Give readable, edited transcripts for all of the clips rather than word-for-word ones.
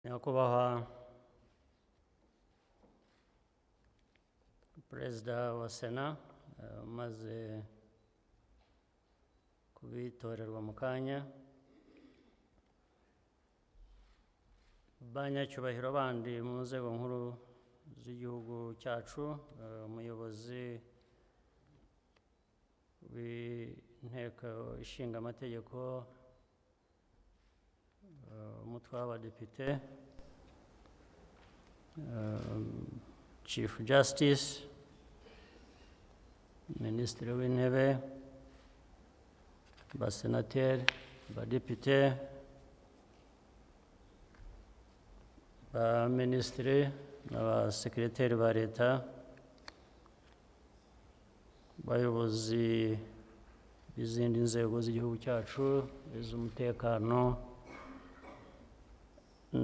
nyakubahwa perezida wa sena umaze kubitorerwa mu kanya, banyacyubahiro bandi mu nzego nkuru z'igihugu cyacu, umuyobozi w'inteko ishinga amategeko, umutwe w'abadepite, Chief Justice, Minisitiri w'Intebe, basenateri, badepite, baminisitiri n'abasekreteri ba leta, bayobozi b'izindi nzego z'igihugu cyacu, iz'umutekano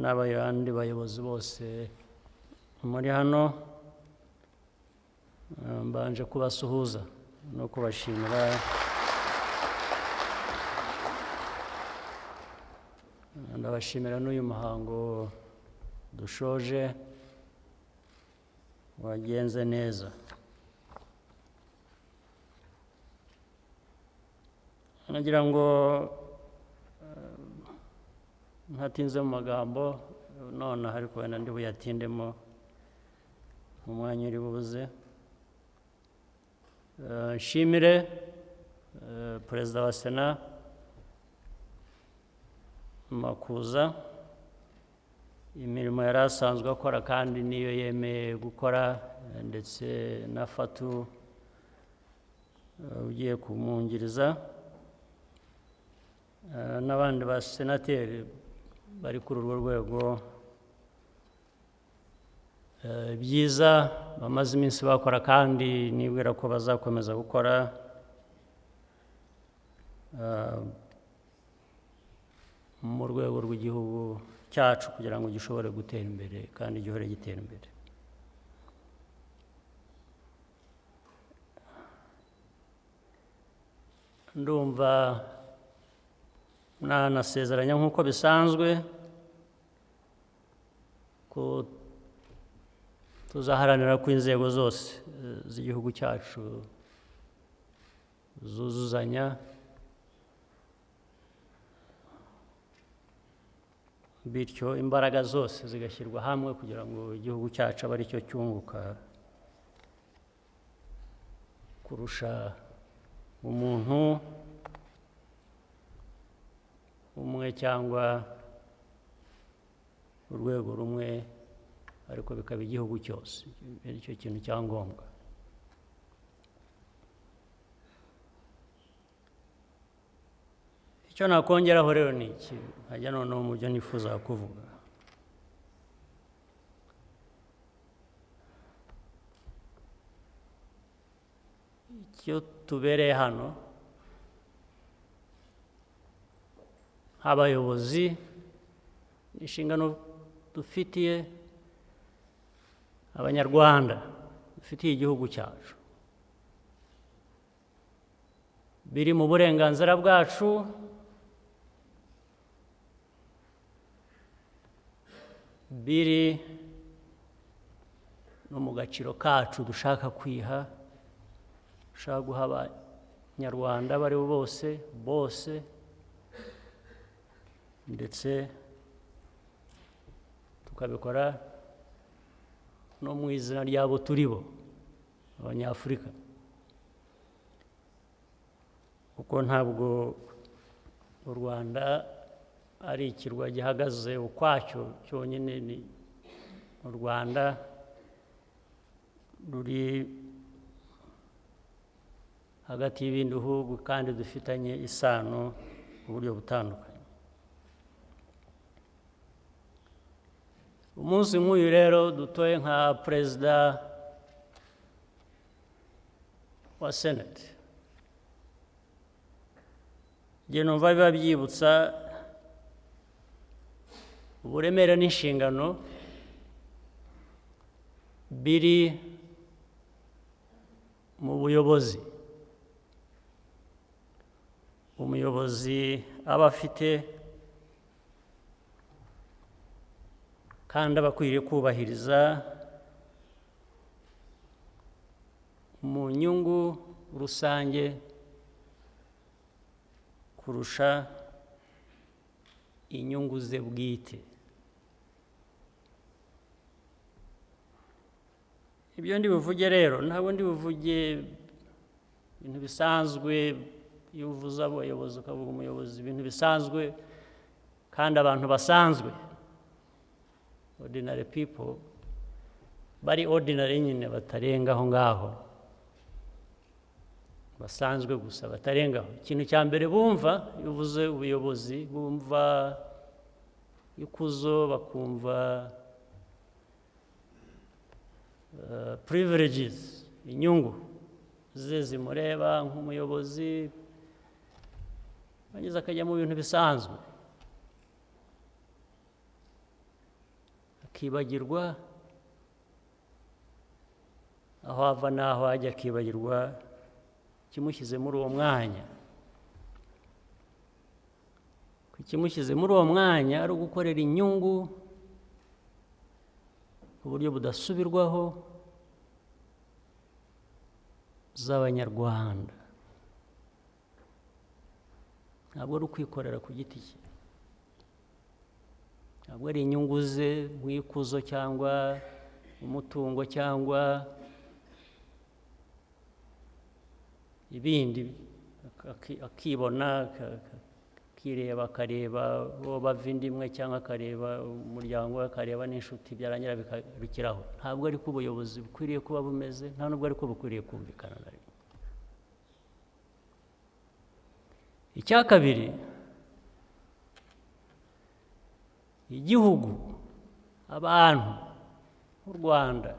n'abandi bayobozi bose muri hano, mbanje kubasuhuza no kubashimira ndabashimira n'uyu muhango dushoje wagenze neza. Nagira ngo ntatinze mu magambo none ariko wenda ndi buyatindemo mu mwanya uri buze, nshimire perezida wa sena Makuza imirimo yari asanzwe akora kandi niyo yemeye gukora, ndetse na Fatu ugiye kumwungiriza n'abandi basenateri bari kuri urwo rwego byiza bamaze iminsi bakora kandi nibwira ko bazakomeza gukora mu rwego rw'igihugu cyacu kugira ngo gishobore gutera imbere kandi gihore gitera imbere. Ndumva nanasezeranya nk'uko bisanzwe ko tuzaharanira ko inzego zose z'igihugu cyacu zuzuzanya, bityo imbaraga zose zigashyirwa hamwe kugira ngo igihugu cyacu abe ari cyo cyunguka kurusha umuntu umwe cyangwa urwego rumwe, ariko bikaba igihugu cyose, ari cyo kintu cya ngombwa. Icyo nakongeraho rero ni iki, nkajya noneho mu byo nifuza kuvuga. Icyo tubereye hano nk'abayobozi, inshingano dufitiye abanyarwanda, dufitiye igihugu cyacu, biri mu burenganzira bwacu, biri no mu gaciro kacu dushaka kwiha, dushaka guha abanyarwanda abo ari bo bose, ndetse tukabikora no mu izina ry'abo turi bo, abanyafurika, kuko ntabwo u Rwanda ari ikirwa gihagaze ukwacyo cyonyine. Ni u Rwanda ruri hagati y'ibindi bihugu kandi dufitanye isano mu buryo butandukanye. Umunsi nk'uyu rero dutoye nka perezida wa senate, njye numva biba byibutsa uburemere n'inshingano biri mu buyobozi umuyobozi aba afite kandi abakwiriye kubahiriza mu nyungu rusange kurusha inyungu ze bwite. Ibyo ndi buvuge rero ntabwo ndi buvuge ibintu bisanzwe. Iyo uvuze abayobozi ukavuga umuyobozi, ibintu bisanzwe kandi abantu basanzwe, ordinary people, bari ordinary nyine, batarenga aho ngaho, basanzwe gusa batarengaho. Ikintu cya mbere bumva iyo uvuze ubuyobozi, bumva ikuzo, bakumva privileges, inyungu ze zimureba nk'umuyobozi, bageze akajya mu bintu bisanzwe, akibagirwa aho ava n'aho ajya, akibagirwa ikimushyize muri uwo mwanya. Ikimushyize muri uwo mwanya ari ugukorera inyungu ku buryo budasubirwaho z'Abanyarwanda. Ntabwo ari ukwikorera ku giti cye, ntabwo ari inyungu ze nk'ikuzo cyangwa umutungo cyangwa ibindi, akibona, akireba, akareba uwo bava inda imwe cyangwa akareba umuryango we, akareba n'inshuti, byarangira bikarukiraho. Ntabwo ari ko ubuyobozi bukwiriye kuba bumeze, nta nubwo ari ko bukwiriye kumvikana na rimwe. Icya kabiri, igihugu, abantu nk'u Rwanda,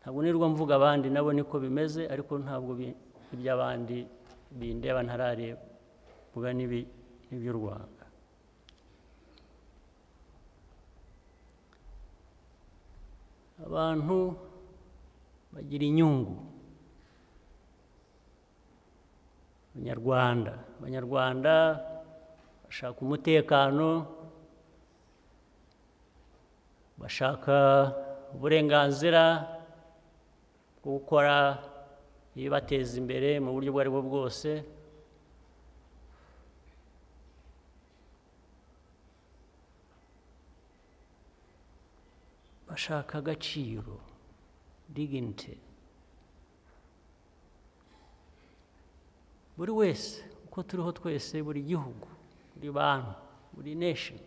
ntabwo nirwa mvuga abandi nabo niko bimeze, ariko ntabwo iby'abandi bindeba, ntarareba vuga n'iby'u Rwanda. Abantu bagira inyungu. Abanyarwanda bashaka umutekano, bashaka uburenganzira bwo gukora ibibateza imbere mu buryo ubwo ari bwo bwose. Bashaka agaciro, dignity. Buri wese uko turiho twese, buri gihugu, buri bantu, buri nation,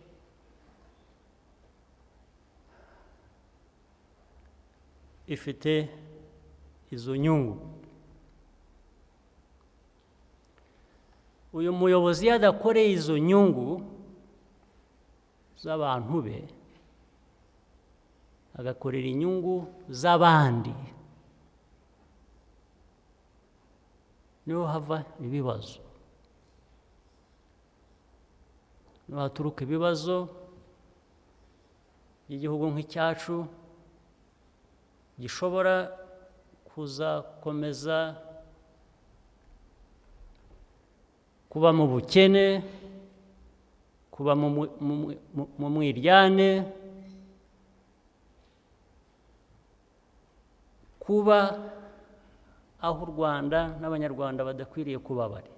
ifite izo nyungu. Uyu muyobozi iyo adakoreye izo nyungu z'abantu be, agakorera inyungu z'abandi, niho hava ibibazo, niho haturuka ibibazo by'igihugu nk'icyacu gishobora kuzakomeza kuba mu bukene, kuba mu mwiryane, kuba aho u Rwanda n'Abanyarwanda badakwiriye kuba bari.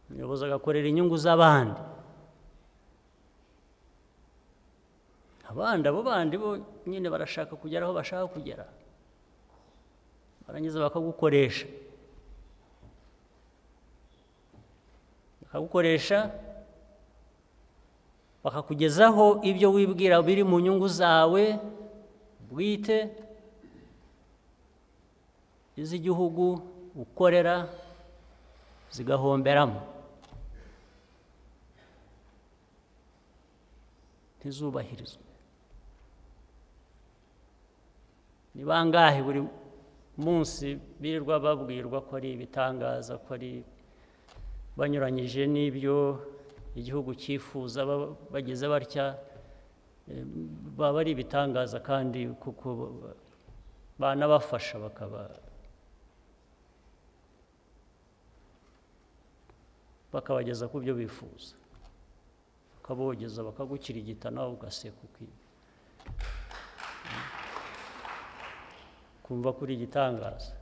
Umuyobozi agakorera inyungu z'abandi, abo bandi bo nyine barashaka kugera aho bashaka kugera, barangiza bakagukoresha, bakakugezaho ibyo wibwira biri mu nyungu zawe bwite, iz'igihugu ukorera zigahomberamo, ntizubahirizwe. Ni bangahe buri munsi birirwa babwirwa ko ari ibitangaza, ko ari banyuranyije n'ibyo igihugu cyifuza, bageze batya, baba ari ibitangaza kandi kuko banabafasha bakabageza ku byo bifuza. bakabogeza bakagukirigita nawe ugaseka kumva kuri igitangaza.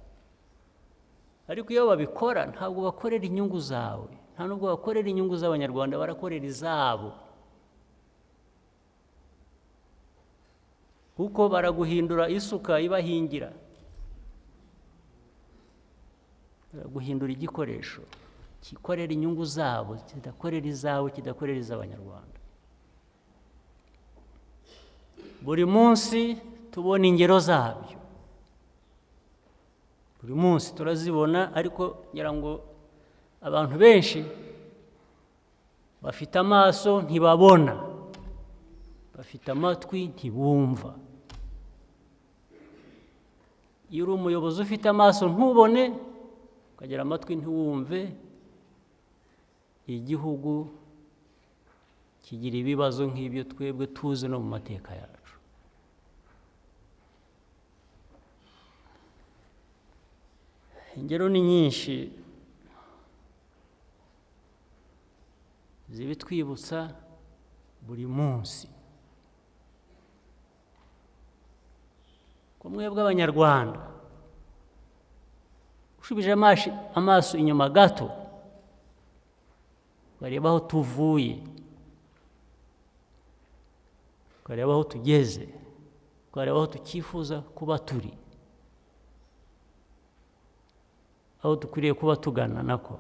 Ariko iyo babikora ntabwo bakorera inyungu zawe, nta nubwo bakorera inyungu z'Abanyarwanda, barakorera izabo, kuko baraguhindura isuka ibahingira, baraguhindura igikoresho kikorera inyungu zabo, kidakorera izawe, kidakorera iz'Abanyarwanda. Buri munsi tubona ingero zabyo, buri munsi turazibona, ariko ngira ngo abantu benshi bafite amaso ntibabona, bafite amatwi ntibumva. Iyo uri umuyobozi ufite amaso ntubone, ukagira amatwi ntiwumve, igihugu kigira ibibazo nk'ibyo twebwe tuzi no mu mateka yacu. Ingero ni nyinshi zibitwibutsa buri munsi ko mwebwe Abanyarwanda, ushubije amaso inyuma gato ukareba aho tuvuye, ukareba aho tugeze, ukareba aho tukifuza kuba turi, aho dukwiriye kuba tugana nako,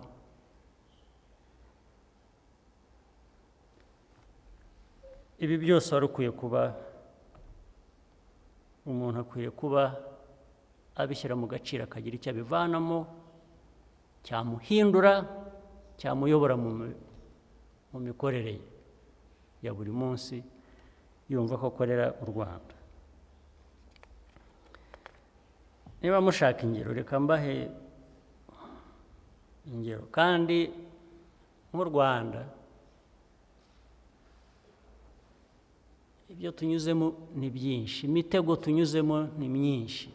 ibi byose wari ukwiye kuba, umuntu akwiye kuba abishyira mu gaciro, akagira icyo abivanamo cyamuhindura, cyamuyobora mu mikorere ye ya buri munsi, yumva ko akorera u Rwanda. Niba mushaka ingero, reka mbahe ingero. Kandi nk'u Rwanda ibyo tunyuzemo ni byinshi, imitego tunyuzemo ni myinshi.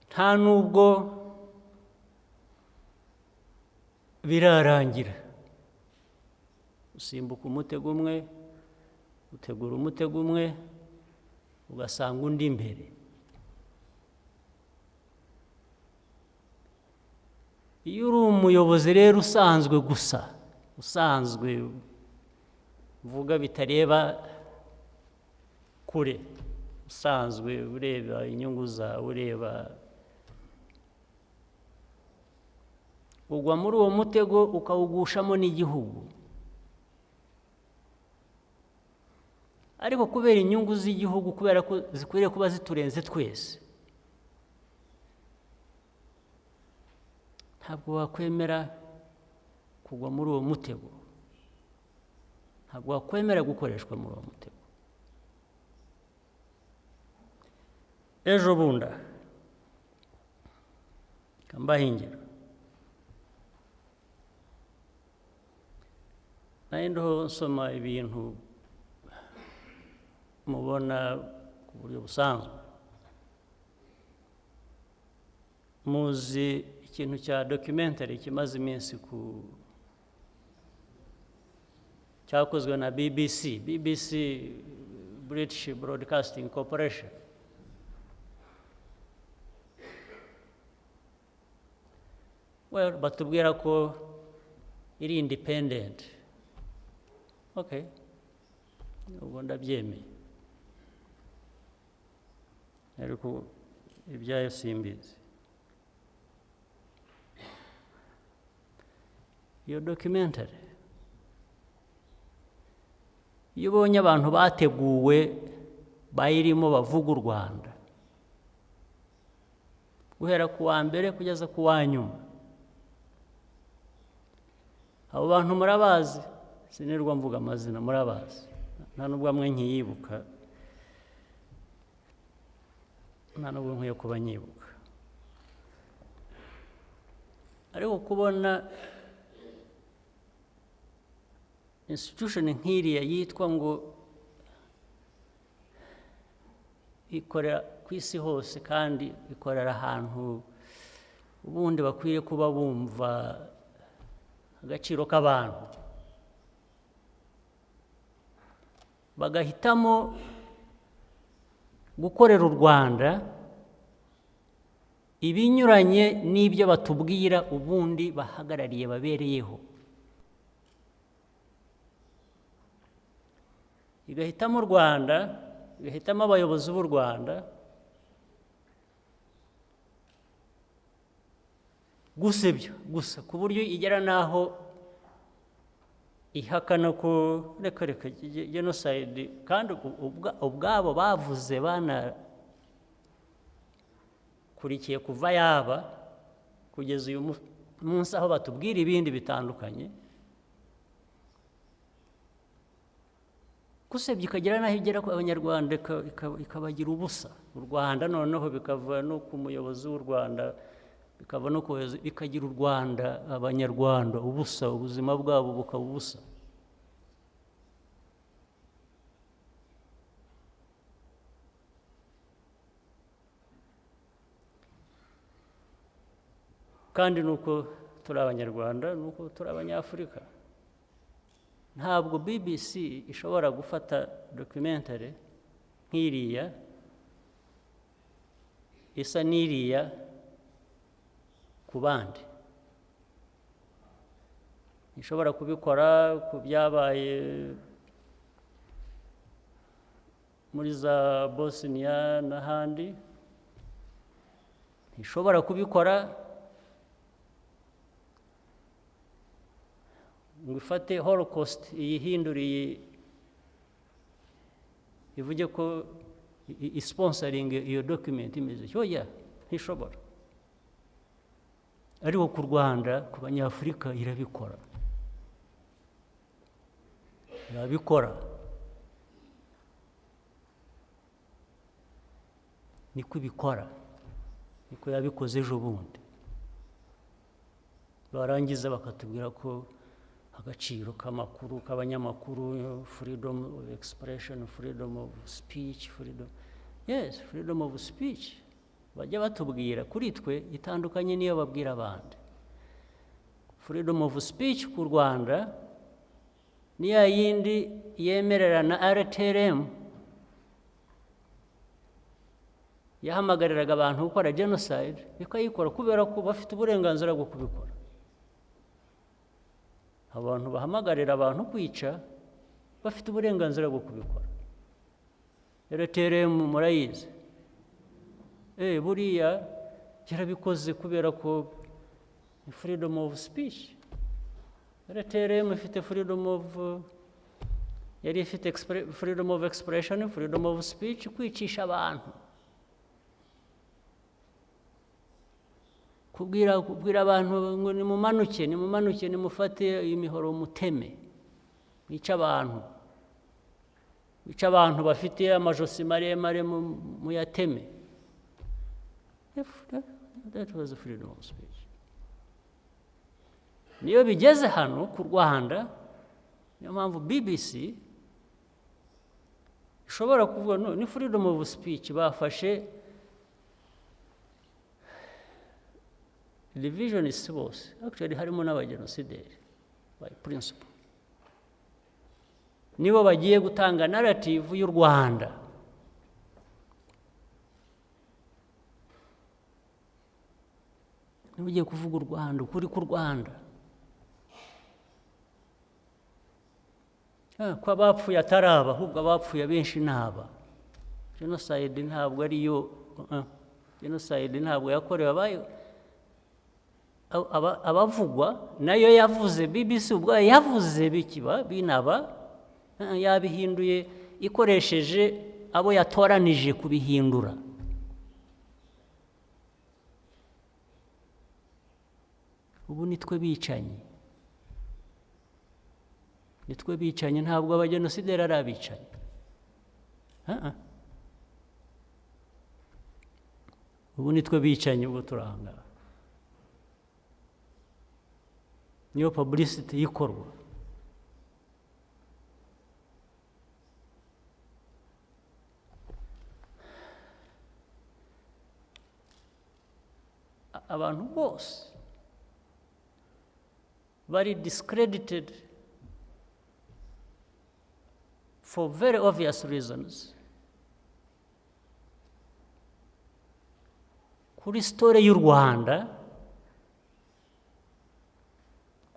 Nta nubwo birarangira, usimbuka umutego umwe, utegura umutego umwe, ugasanga undi imbere. Iyo uri umuyobozi rero usanzwe gusa, usanzwe uvuga bitareba kure, usanzwe ureba inyungu zawe, ureba, ugwa muri uwo mutego ukawugushamo n'igihugu. Ariko kubera inyungu z'igihugu, kubera ko zikwiriye kuba ziturenze twese, ntabwo wakwemera kugwa muri uwo mutego, ntabwo wakwemera gukoreshwa muri uwo mutego. Ejo bundi kambaho ingero, nari ndiho nsoma ibintu mubona ku buryo busanzwe. Muzi ikintu cya documentary kimaze iminsi cyakozwe na BBC, British Broadcasting Corporation. Well, batubwira ko iri independent. Okay, ubwo ndabyemeye, ariko ibyayo simbizi. Iyo documentary, iyo ubonye abantu bateguwe bayirimo bavuga u Rwanda, guhera ku wa mbere kugeza ku wa nyuma, abo bantu murabazi, sinirwa mvuga amazina, murabazi, nta nubwo amwe nkiyibuka, nta nubwo nkwiye kuba nyibuka. Ariko kubona institution nk'iriya yitwa ngo ikorera ku isi hose kandi ikorera ahantu ubundi bakwiye kuba bumva agaciro k'abantu, bagahitamo gukorera u Rwanda ibinyuranye n'ibyo batubwira ubundi bahagarariye babereyeho, igahitamo u Rwanda, igahitamo abayobozi b'u Rwanda gusebya gusa ku buryo igera n'aho ihakana ko reka genocide, kandi ubwabo bavuze banakurikiye kuva yaba kugeza uyu munsi aho batubwira ibindi bitandukanye, gusebya ikagera n'aho igera ku Abanyarwanda ikabagira ubusa. U Rwanda noneho bikava no ku muyobozi w'u Rwanda, bikava no bikagira u Rwanda Abanyarwanda ubusa, ubuzima bwabo bukaba ubusa. Kandi nuko turi Abanyarwanda, nuko turi Abanyafurika. Ntabwo BBC ishobora gufata documentary nk'iriya isa n'iriya ku bandi, ishobora kubikora ku byabaye muri za Bosnia n'ahandi, ishobora kubikora ngo ifate Holocaust iyihinduriye ivuge ko isponsoring iyo document imeze oya, ntishobora. Ariko ku Rwanda, ku Banyafurika irabikora, irabikora. Niko ibikora, niko yabikoze ejo bundi. Barangiza bakatubwira ko agaciro k'amakuru k'abanyamakuru, freedom of expression, freedom of speech, freedom, yes, freedom of speech bajya batubwira kuri twe itandukanye n'iyo babwira abandi. Freedom of speech ku Rwanda ni ya yindi yemerera na RTRM yahamagariraga abantu gukora genocide, ikayikora kubera ko bafite uburenganzira bwo kubikora. Abantu bahamagarira abantu kwica bafite uburenganzira bwo kubikora. RTRM murayizi, buriya yarabikoze kubera ko freedom of speech. RTRM ifite freedom of yari ifite freedom of expression, freedom of speech, kwicisha abantu, kubwira abantu ngo nimumanuke, nimufate imihoro muteme, mwica abantu bafite amajosi maremare muyateme. That was the freedom of speech. Niyo bigeze hano ku Rwanda, niyo mpamvu BBC ishobora kuvuga ni freedom of speech. Bafashe divisionists bose, actually harimo n'abagenosideri by principle, nibo bagiye gutanga narrative y'u Rwanda. Niba ugiye kuvuga u Rwanda, ukuri ku Rwanda, ko abapfuye atari aba, ahubwo abapfuye abenshi ni aba. Genocide ntabwo ariyo, genocide ntabwo yakorewe abavugwa, nayo yavuze BBC ubwo yavuze bikiba binaba, yabihinduye ikoresheje abo yatoranije kubihindura. Ubu nitwe bicanyi, ntabwo abagenosideri ari abicanyi. Ubu nitwe bicanyi, ubwo turahangara. Niyo publicity ikorwa. abantu bose bari discredited for very obvious reasons kuri story y'u Rwanda,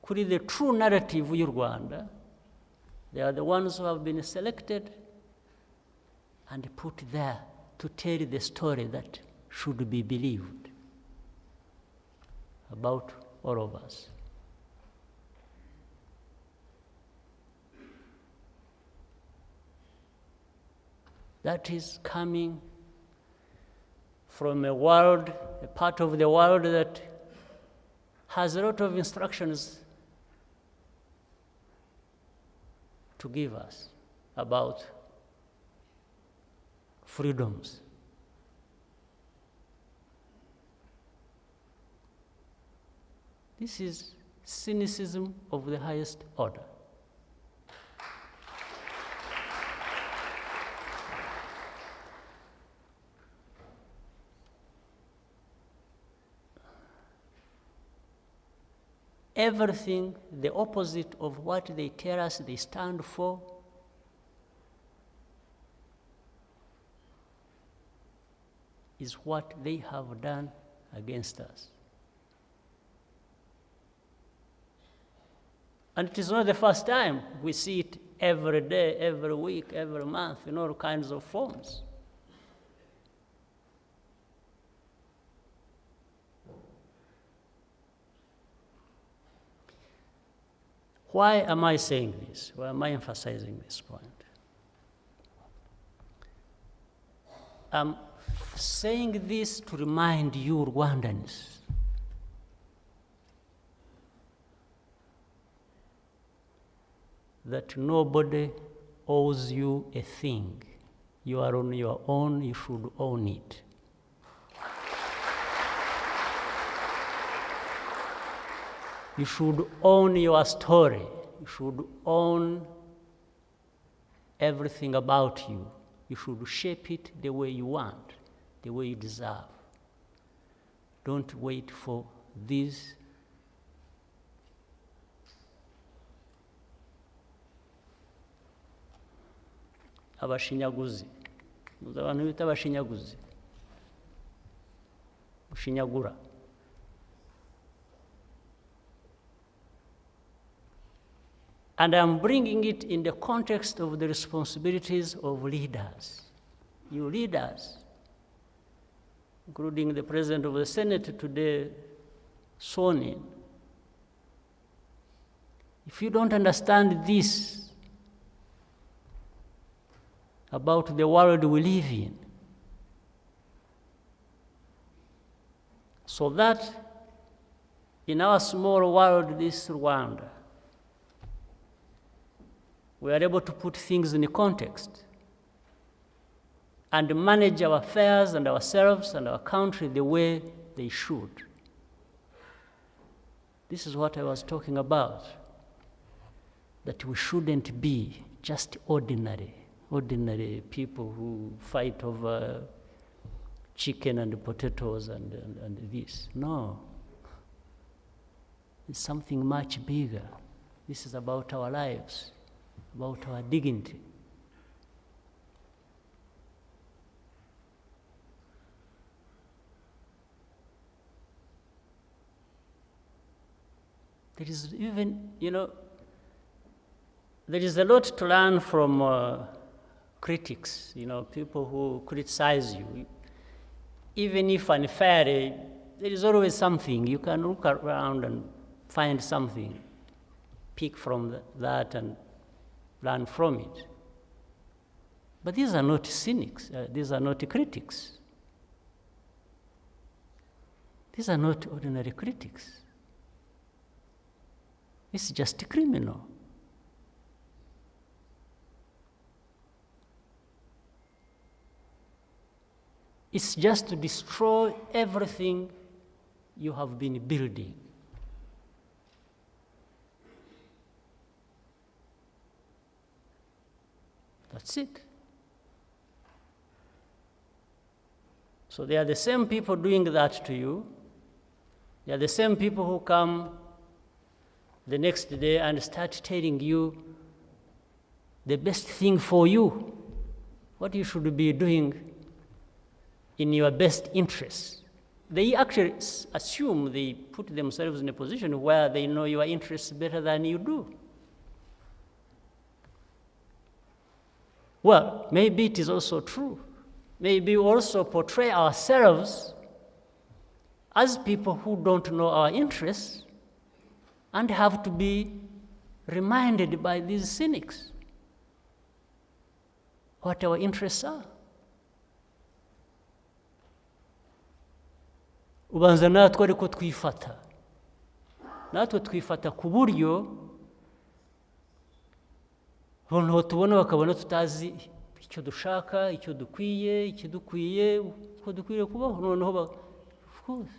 kuri the true narrative y'u Rwanda. They are the ones who have been selected and put there to tell the story that should be believed about all of us. That is coming from a world, a part of the world that has a lot of instructions to give us about freedoms. This is cynicism of the highest order. Everything the opposite of what they tell us they stand for is what they have done against us. And it is not the first time. We see it every day, every week, every month, in all kinds of forms. Why am I saying this? Why am I emphasizing this point? I'm saying this to remind you Rwandans that nobody owes you a thing. You are on your own, you should own it. You should own your story. You should own everything about you. You should shape it the way you want, the way you deserve. Don't wait for these abashinyaguzi. Muzi abantu bita abashinyaguzi. Ushinyagura. And I'm bringing it in the context of the responsibilities of leaders. You leaders, including the President of the Senate today, sworn in. If you don't understand this about the world we live in, so that in our small world, this Rwanda, we are able to put things in context and manage our affairs and ourselves and our country the way they should. This is what I was talking about, that we shouldn't be just ordinary people who fight over chicken and potatoes and this. No. It's something much bigger. This is about our lives, about our dignity. There is even, there is a lot to learn from critics, people who criticize you. Even if unfairly, there is always something. You can look around and find something, pick from that and learn from it. But these are not cynics. These are not critics. These are not ordinary critics. It's just a criminal. It's just to destroy everything you have been building. That's it. So they are the same people doing that to you, They are the same people who come the next day and start telling you the best thing for you, what you should be doing in your best interests. They actually assume they put themselves in a position where they know your interests better than you do. Well, maybe it is also true. Maybe we also portray ourselves as people who don't know our interests and have to be reminded by these cynics what our interests are. Ubanza natwe ariko twifata. Natwe twifata ku buryo abantu tubona bakabona tutazi icyo dushaka, icyo dukwiye, ikidukwiye, uko dukwiye kubaho, noneho of course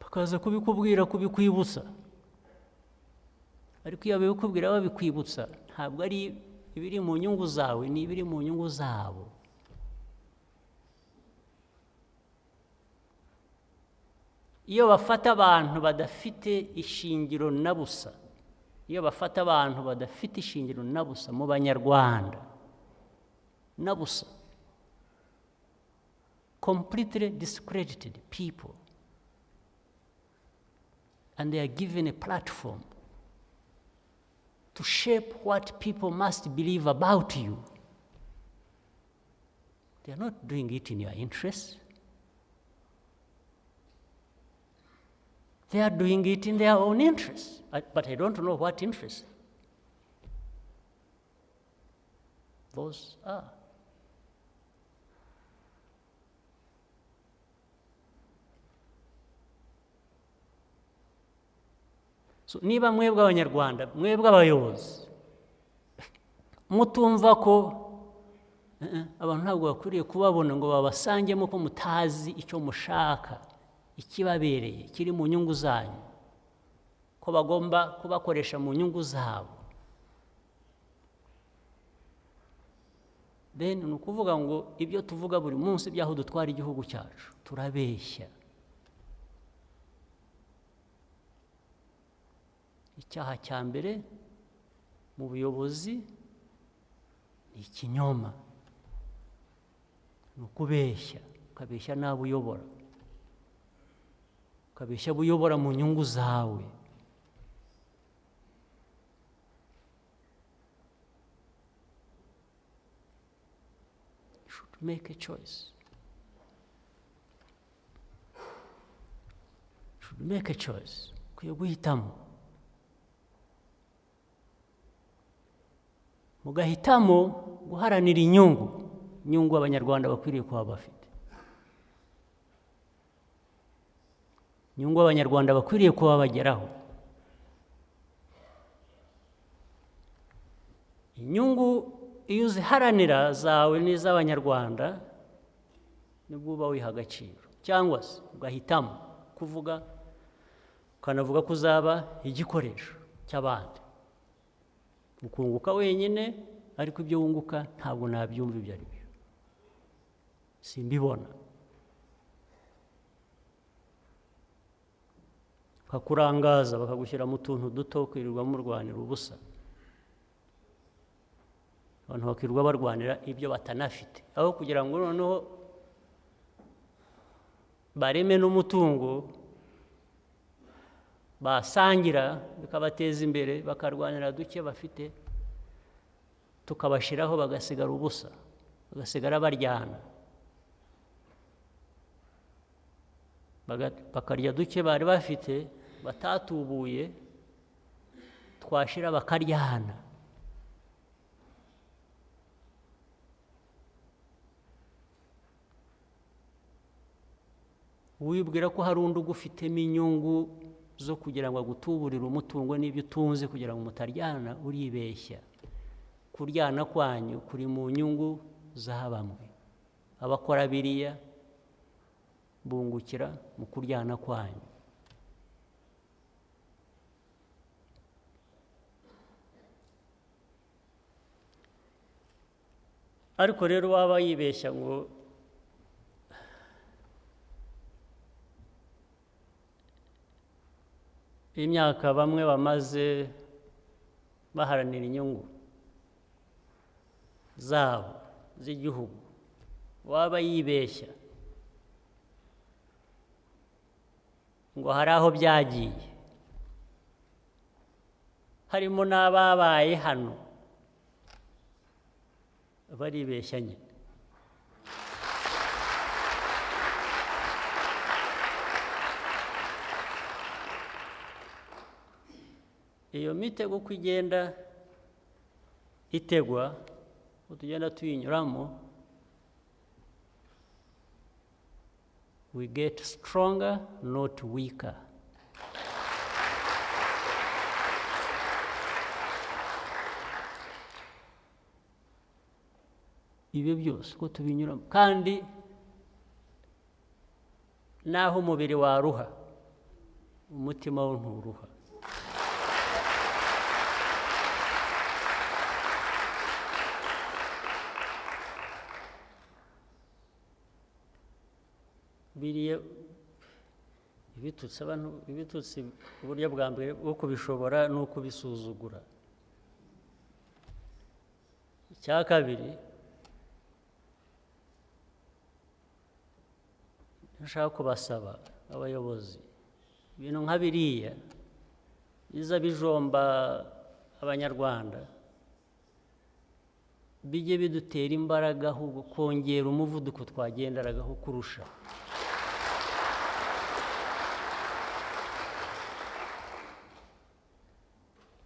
bakaza kubikubwira, kubikwibutsa. Ariko iyo babikubwira babikwibutsa, ntabwo ari ibiri mu nyungu zawe, ni ibiri mu nyungu zabo. Iyo bafata abantu badafite ishingiro na busa, iyo bafata abantu badafite ishingiro na busa mu banyarwanda, na busa, completely discredited people, and they are given a platform to shape what people must believe about you, they are not doing it in your interests. They are doing it in their own interests, but I don't know what interests those are. So, niba mwebwe abanyarwanda, mwebwe abayobozi, mutumva ko abantu ntabwo bakwiriye kubabona ngo babasangemo ko mutazi icyo mushaka, ikibabereye, kiri mu nyungu zanyu, ko bagomba kubakoresha mu nyungu zabo, then ni ukuvuga ngo ibyo tuvuga buri munsi by'aho dutwara igihugu cyacu turabeshya. Icyaha cya mbere mu buyobozi ni ikinyoma, ni ukubeshya, ukabeshya n'abo uyobora, ukabeshya abo uyobora mu nyungu zawe. You should make a choice. You should make a choice. Ukwiye guhitamo. Mugahitamo guharanira inyungu abanyarwanda bakwiriye kuba bafite, inyungu abanyarwanda bakwiriye kuba bageraho, inyungu iyo uziharanira zawe n'iz'abanyarwanda nibwo uba wiha agaciro. Cyangwa se ugahitamo kuvuga, ukanavuga ko uzaba igikoresho cy'abandi, ukunguka wenyine, ariko ibyo wunguka ntabwo nabyumva ibyo ari byo, simbibona. Bakakurangaza, bakagushyira mu tuntu duto, kwirirwa murwanira ubusa. Abantu bakirirwa barwanira ibyo batanafite, aho kugira ngo noneho bareme n'umutungo basangira bikabateza imbere, bakarwanira duke bafite, tukabashiraho bagasigara ubusa, bagasigara baryana, bakarya duke bari bafite batatubuye, twashira bakaryana. Wibwira ko hari undi ugufitemo inyungu zo kugira ngo agutuburire umutungo n'ibyo utunze kugira ngo mutaryana, uribeshya. Kuryana kwanyu kuri mu nyungu za bamwe, abakora biriya bungukira mu kuryana kwanyu. Ariko rero waba yibeshya ngo imyaka bamwe bamaze baharanira inyungu zabo z'igihugu, waba yibeshya ngo hari aho byagiye, harimo n'ababaye hano, baribeshya nyine. Iyo mitego uko igenda itegwa, uko tugenda tuyinyuramo, we get stronger, not weaker. Ibyo byose uko tubinyuramo, kandi naho umubiri waruha, umutima wo nturuha. Biriya ibitutsi abantu, ibitutsi uburyo bwa mbere bwo kubishobora ni ukubisuzugura. Icya kabiri, nshaka kubasaba abayobozi, ibintu nka biriya biza bijomba abanyarwanda, bijye bidutera imbaraga ahubwo kongera umuvuduko twagenderagaho kurusha.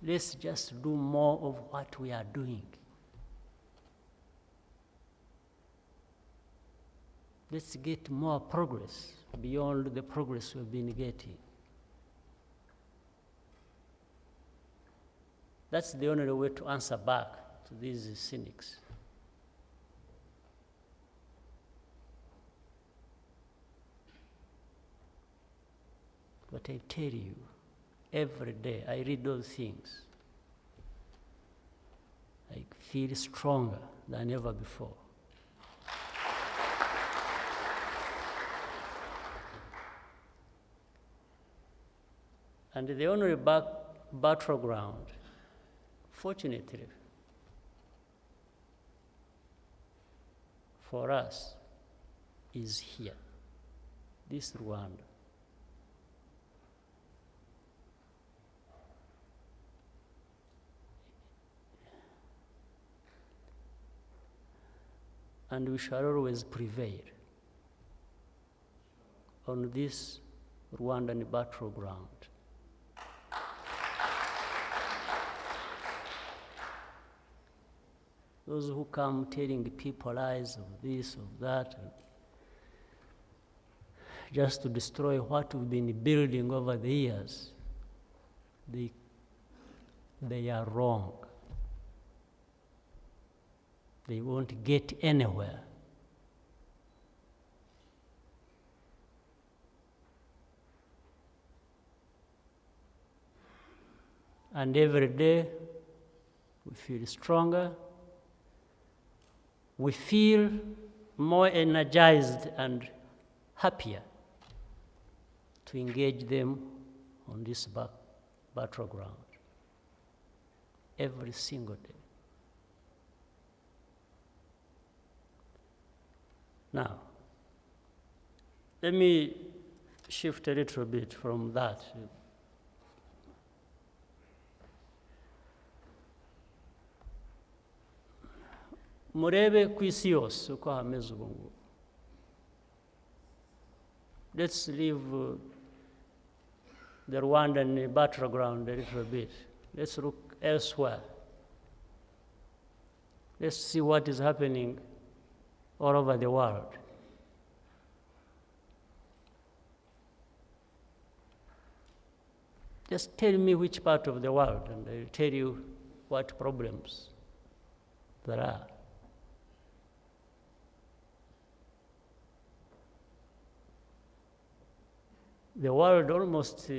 Let's just do more of what we are doing. Let's get more progress beyond the progress we've been getting. That's the only way to answer back to these cynics. But I tell you, every day I read those things, I feel stronger than ever before. And the only battleground, fortunately, for us, is here, this Rwanda. And we shall always prevail on this Rwandan battleground. Those who come telling people lies of this, of that, just to destroy what we've been building over the years, they are wrong. They won't get anywhere. And every day we feel stronger, we feel more energized and happier to engage them on this battleground every single day. Now, let me shift a little bit from that. Murebe ku isi yose uko hameze ubu ngubu. Let's leave the Rwandan battleground a little bit. Let's look elsewhere. Let's see what is happening all over the world. Just tell me which part of the world, and I'll tell you what problems there are. The world almost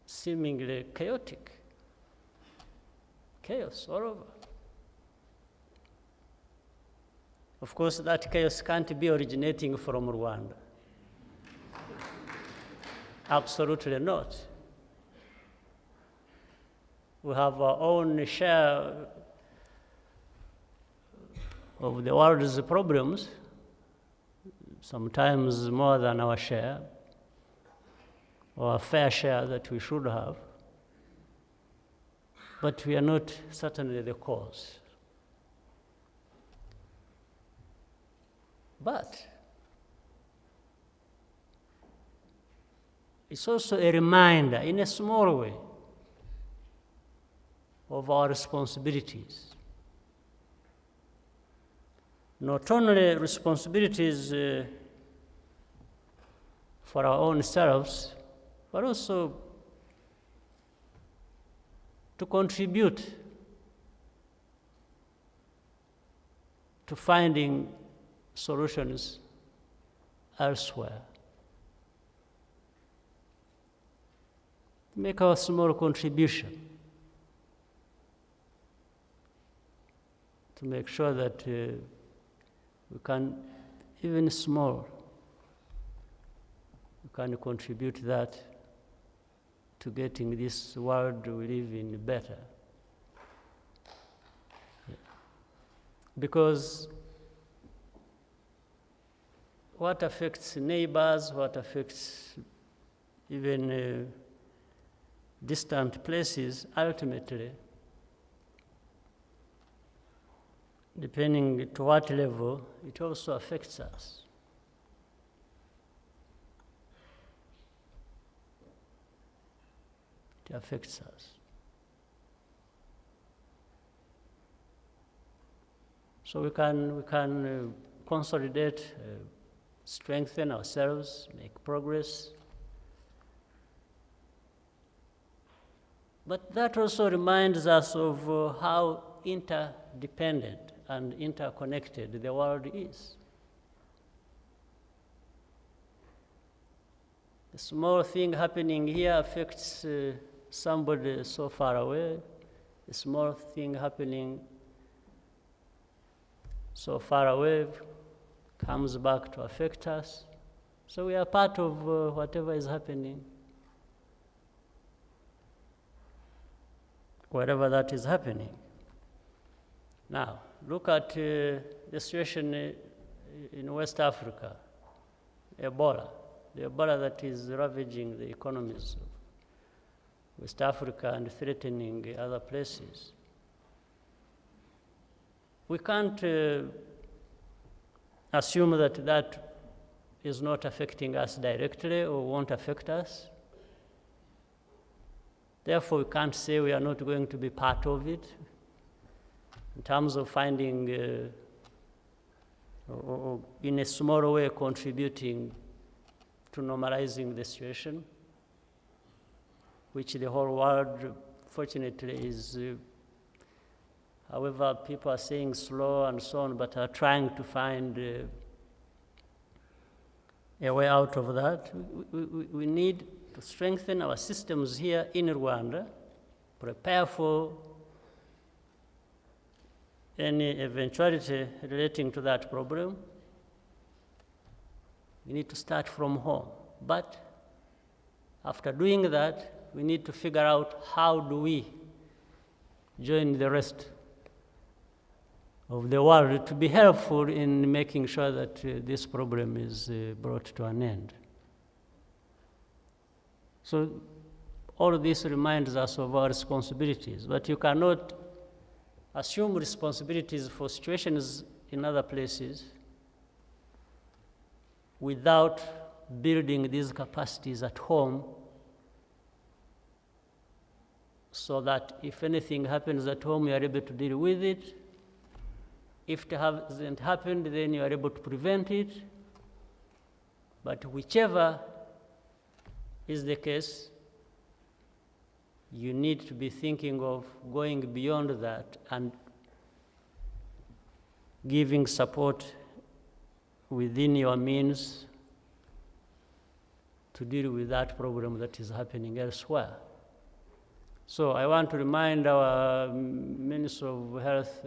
seemingly chaotic. Chaos all over. Of course, that chaos can't be originating from Rwanda. Absolutely not. We have our own share of the world's problems, sometimes more than our share, or a fair share that we should have. But we are not certainly the cause. But it's also a reminder, in a small way, of our responsibilities. Not only responsibilities for our own selves, but also to contribute to finding solutions elsewhere. Make our small contribution to make sure that we can, even small, we can contribute that to getting this world we live in better. Because what affects neighbors, what affects even distant places, ultimately, depending to what level, it also affects us. It affects us. So we can consolidate, strengthen ourselves, make progress. But that also reminds us of how interdependent and interconnected the world is. A small thing happening here affects somebody so far away. A small thing happening so far away comes back to affect us. So we are part of whatever is happening, wherever that is happening. Now, look at the situation in West Africa, Ebola. The Ebola that is ravaging the economies of West Africa and threatening other places. We can't assume that that is not affecting us directly or won't affect us. Therefore, we can't say we are not going to be part of it in terms of finding, or in a small way, contributing to normalizing the situation, which the whole world, fortunately, is, however, people are saying slow and so on, but are trying to find a way out of that. We need to strengthen our systems here in Rwanda, prepare for any eventuality relating to that problem. We need to start from home. But after doing that, we need to figure out how do we join the rest of the world to be helpful in making sure that this problem is brought to an end. So all of this reminds us of our responsibilities, but you cannot assume responsibilities for situations in other places without building these capacities at home, so that if anything happens at home, you are able to deal with it. If it hasn't happened, then you are able to prevent it. But whichever is the case, you need to be thinking of going beyond that and giving support within your means to deal with that problem that is happening elsewhere. So I want to remind our Minister of Health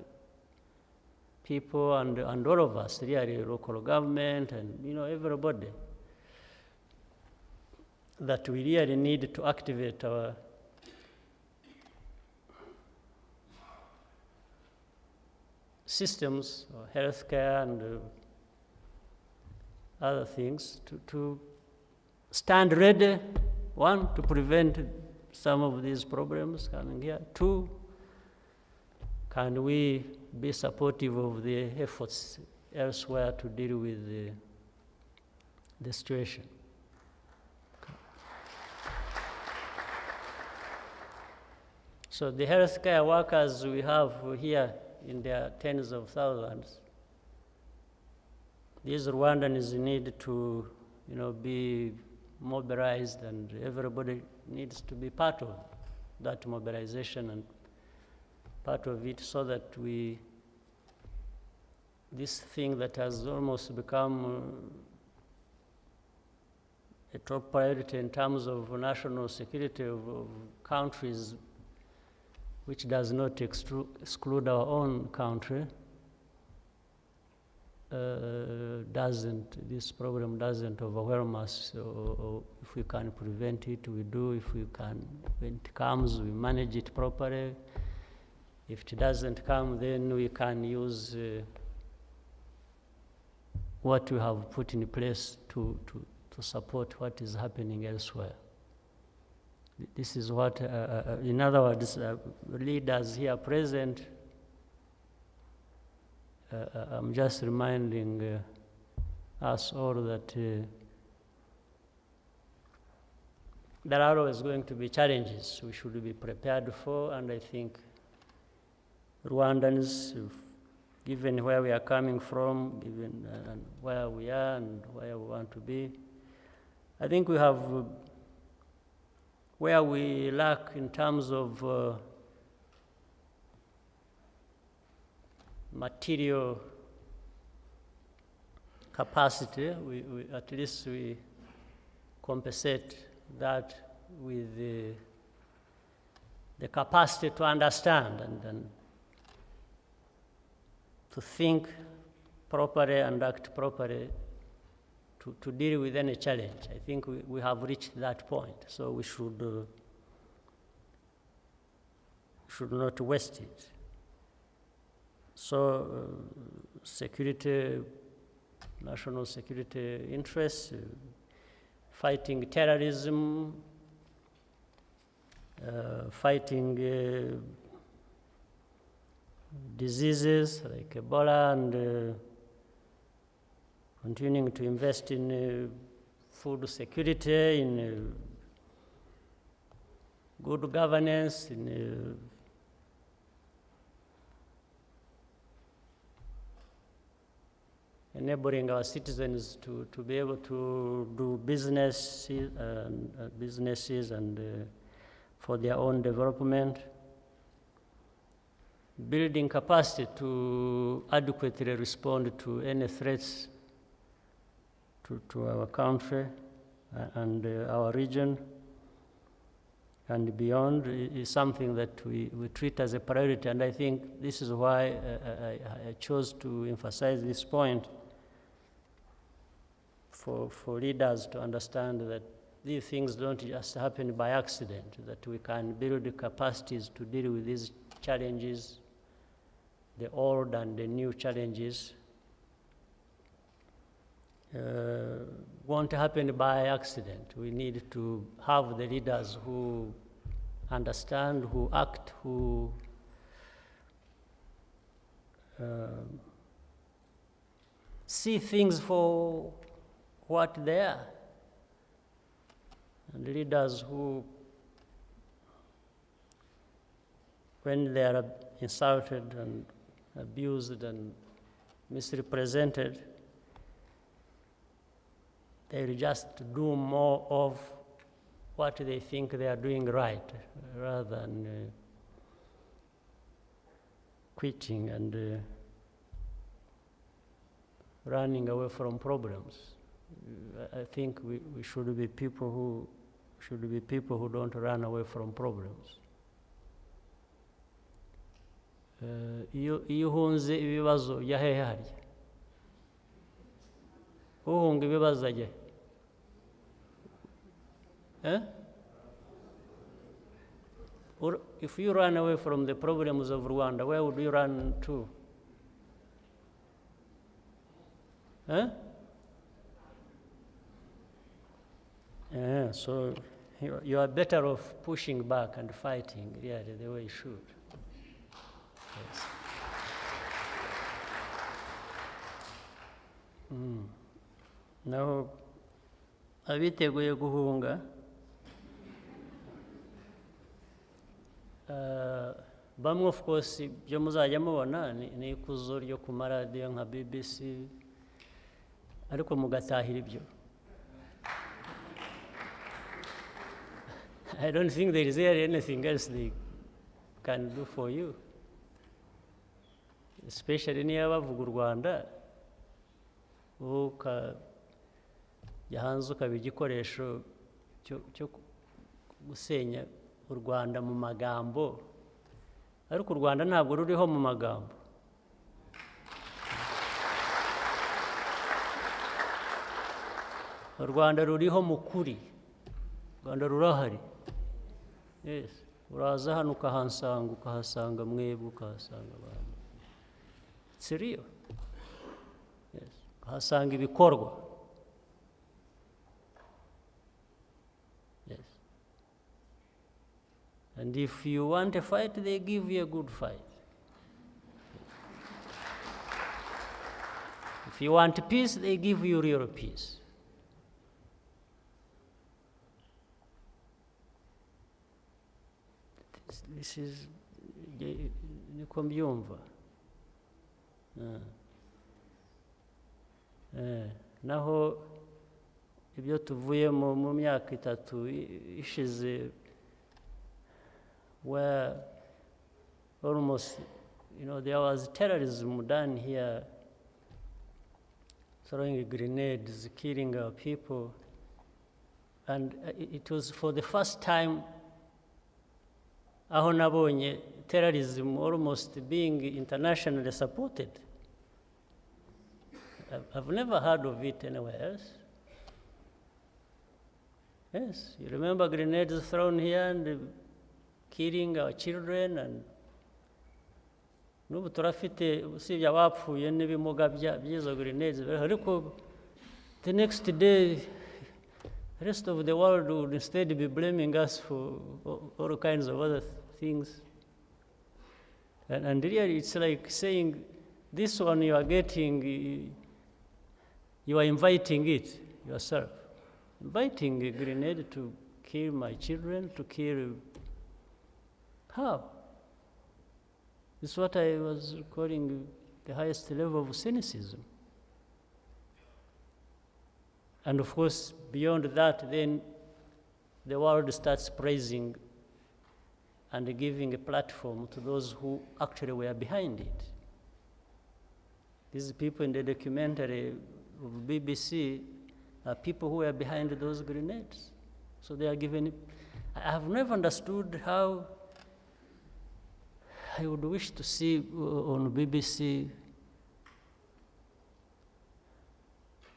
people and all of us, really, local government and everybody, that we really need to activate our systems, healthcare and other things to stand ready, one, to prevent some of these problems coming here. Two, can we be supportive of the efforts elsewhere to deal with the situation? So the healthcare workers we have here in their tens of thousands, these Rwandans need to be mobilized, and everybody needs to be part of that mobilization and part of it, so that this thing that has almost become a top priority in terms of national security of countries, which does not exclude our own country, this problem doesn't overwhelm us. Or if we can prevent it, we do. If we can, when it comes, we manage it properly. If it doesn't come, then we can use what we have put in place to support what is happening elsewhere. This is what, in other words, leaders here present, I'm just reminding us all that there are always going to be challenges we should be prepared for, and I think Rwandans, given where we are coming from, given where we are and where we want to be, I think we have where we lack in terms of material capacity, at least we compensate that with the capacity to understand and to think properly and act properly to deal with any challenge. I think we have reached that point, so we should not waste it. So security, national security interests, fighting terrorism, fighting diseases like Ebola, and continuing to invest in food security, in good governance, in enabling our citizens to be able to do businesses and for their own development, building capacity to adequately respond to any threats to our country and our region and beyond is something that we treat as a priority. And I think this is why I chose to emphasize this point for leaders to understand that these things don't just happen by accident, that we can build the capacities to deal with these challenges, the old and the new challenges, won't happen by accident. We need to have the leaders who understand, who act, who see things for what they are, and leaders who, when they are insulted and abused and misrepresented, they will just do more of what they think they are doing right, rather than quitting and running away from problems. I think we should be people who don't run away from problems. iyo uhunze ibibazo ujya hehe harya? Uhunga ibibazo ajya he? If you run away from the problems of Rwanda, where would you run to? Huh? Yeah, so you are better off pushing back and fighting, really, the way you should. Yes. Naho abiteguye guhunga bamwe of course ibyo muzajya mubona ni ikuzo ryo ku maradiyo nka BBC, ariko mugatahira ibyo. I don't think there is anything else they can do for you, especially niyo bavuga u Rwanda, ukajya hanze ukaba igikoresho cyo gusenya u Rwanda mu magambo, ariko u Rwanda ntabwo ruriho mu magambo. U Rwanda ruriho mu kuri, u Rwanda rurahari. Yes, uraza hano ukahasanga mwebwe, ukahasanga abantu. It's real. Yes, ukahasanga ibikorwa. Yes. And if you want a fight, they give you a good fight. If you want peace, they give you real peace. This is niko mbyumva. Naho ibyo tuvuyemo mu myaka 3 ishize, where almost, there was terrorism done here, throwing grenades, killing our people, and it was for the first time aho nabonye terrorism almost being internationally supported. I've never heard of it anywhere else. Yes, you remember grenades thrown here and killing our children, and n'ubu turafite usibye abapfuye n'ibimuga by'izo grenades, ariko the next day the rest of the world would instead be blaming us for all kinds of other things. And really it's like saying, this one you are getting, you are inviting it yourself. Inviting a grenade to kill my children, to kill... How? This is what I was calling the highest level of cynicism. And of course, beyond that, then the world starts praising and giving a platform to those who actually were behind it. These people in the documentary of BBC are people who were behind those grenades. So they are given... I have never understood how I would wish to see on BBC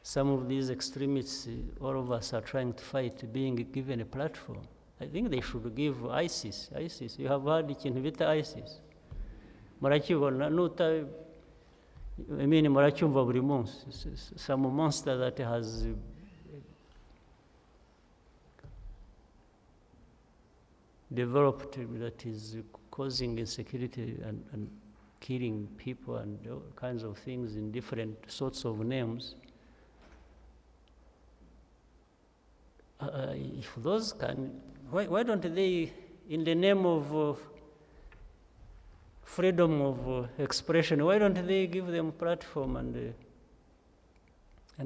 some of these extremists all of us are trying to fight being given a platform. I think they should give ISIS. You have heard ikintu bita ISIS? Murakibona muracyumva buri munsi. Some monster that has developed, that is causing insecurity and killing people and all kinds of things in different sorts of names. If those can, why don't they, in the name of freedom of expression, why don't they give them a platform and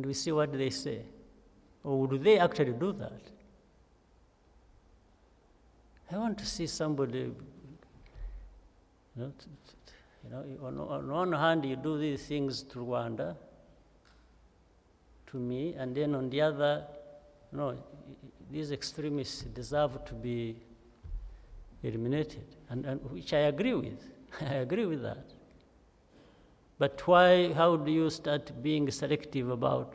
we see what they say? Or would they actually do that? I want to see somebody, on one hand you do these things to Rwanda, to me, and then on the other, no, these extremists deserve to be eliminated, and which I agree with. I agree with that. But why, how do you start being selective about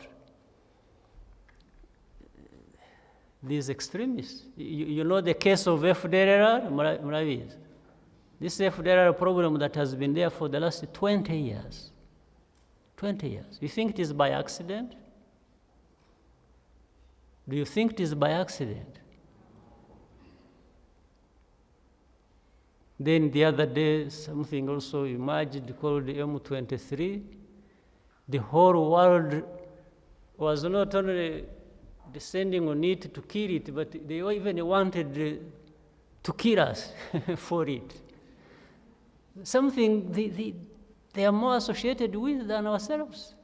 these extremists? You know the case of FDLR, Murabiz. This FDLR problem that has been there for the last 20 years. 20 years. You think it is by accident? Do you think it is by accident? Then the other day, something also emerged called M23. The whole world was not only descending on it to kill it, but they even wanted to kill us for it. Something they are more associated with than ourselves.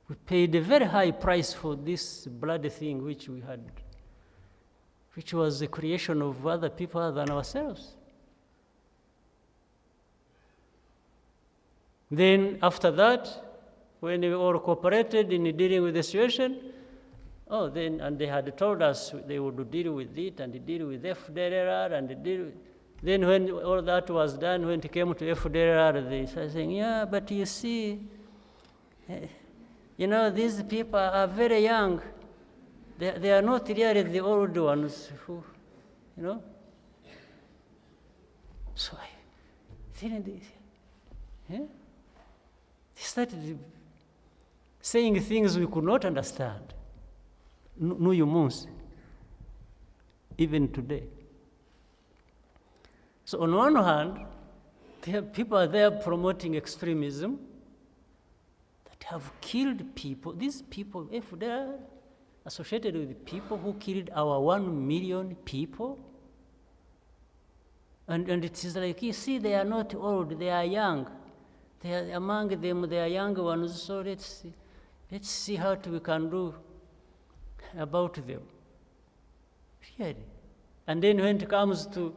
We paid a very high price for this bloody thing which we had, which was the creation of other people other than ourselves. Then after that, when we all cooperated in dealing with the situation, and they had told us they would deal with it and deal with FDLR and deal with. Then when all that was done, when it came to FDLR, they started saying, yeah, but you see, these people are very young. They are not really the old ones who, So they started saying things we could not understand. N'uyu munsi, even today. So on one hand, people are there promoting extremism that have killed people. These people, if they are associated with people who killed our 1 million people, and it is like, you see, they are not old, they are young. They are among them, they are young ones, so let's see what we can do about them. Really. And then when it comes to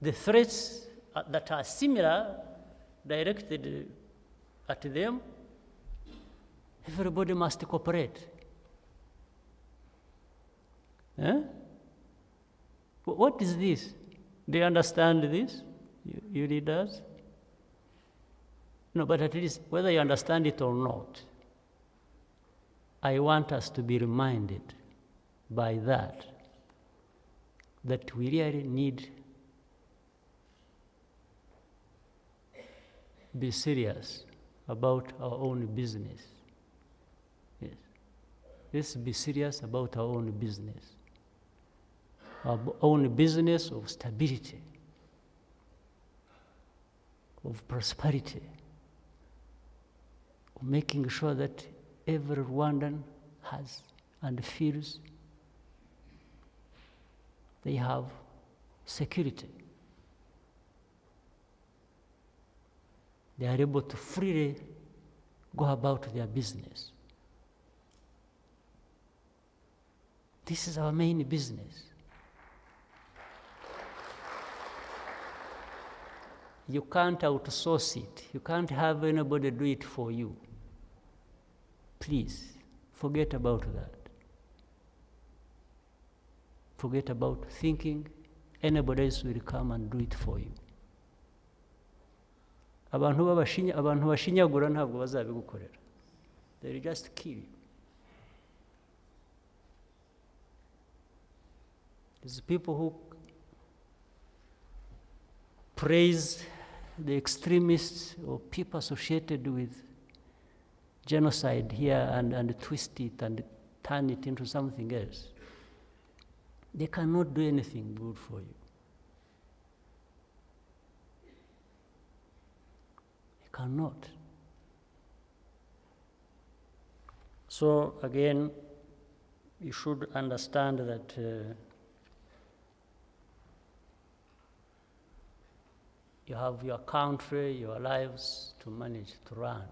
the threats that are similar, directed at them, everybody must cooperate. What is this? Do you understand this, you leaders? No, but at least whether you understand it or not, I want us to be reminded by that we really need to be serious about our own business. Yes. Let's be serious about our own business. Our own business of stability, of prosperity, of making sure that every Rwandan has and feels they have security. They are able to freely go about their business. This is our main business. You can't outsource it. You can't have anybody do it for you. Please, forget about that. Forget about thinking anybody else will come and do it for you. Abantu bashinyagura ntabwo bazabigukorera. They will just kill you. These people who praise the extremists or people associated with genocide here and twist it and turn it into something else, they cannot do anything good for you. They cannot. So again, you should understand that you have your country, your lives to manage, to run.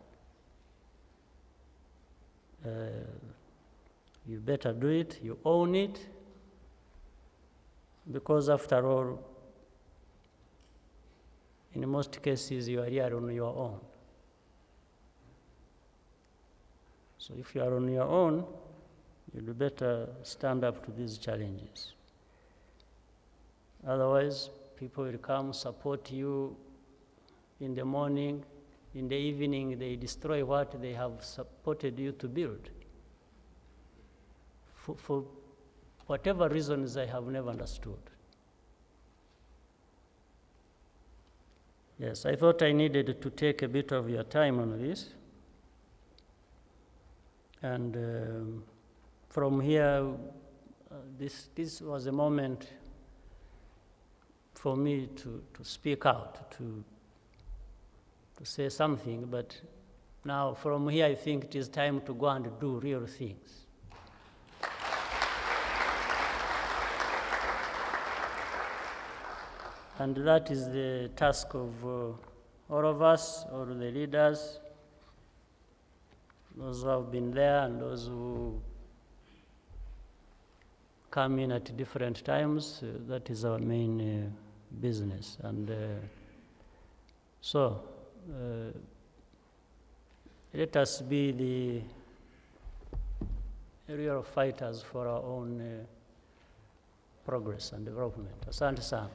You better do it, you own it, because after all, in most cases, you are here on your own. So if you are on your own, you'd better stand up to these challenges. Otherwise, people will come support you in the morning, in the evening they destroy what they have supported you to build. For whatever reasons I have never understood. Yes, I thought I needed to take a bit of your time on this. And from here, this was a moment for me to speak out, to say something, but now from here I think it is time to go and do real things. And that is the task of all of us, all the leaders, those who have been there and those who come in at different times. That is our main business. And so let us be the real fighters for our own progress and development. Asante sana.